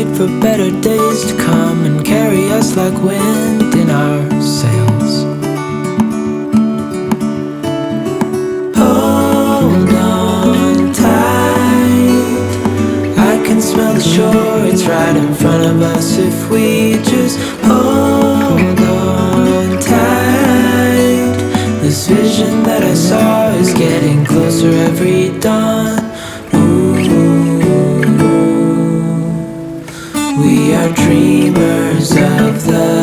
wait for better days to come and carry us like wind in our sails. Hold on tight, I can smell the shore, it's right in front of us if we just hold on tight. This vision that I saw is getting closer every dawn. We are dreamers of the